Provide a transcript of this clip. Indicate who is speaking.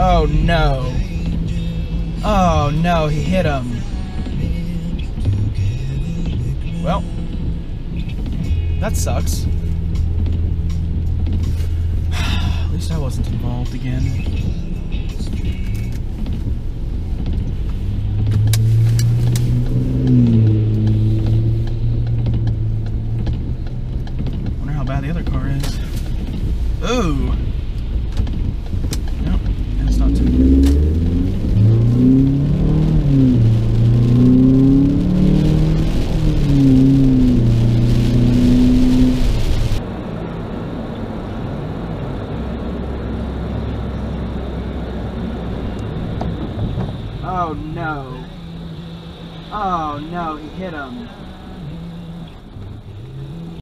Speaker 1: Oh no. Oh no, he hit him. Well, that sucks. At least I wasn't involved again. Wonder how bad the other car is. Ooh. Nope, that's not too good. Oh no. Oh no, he hit him.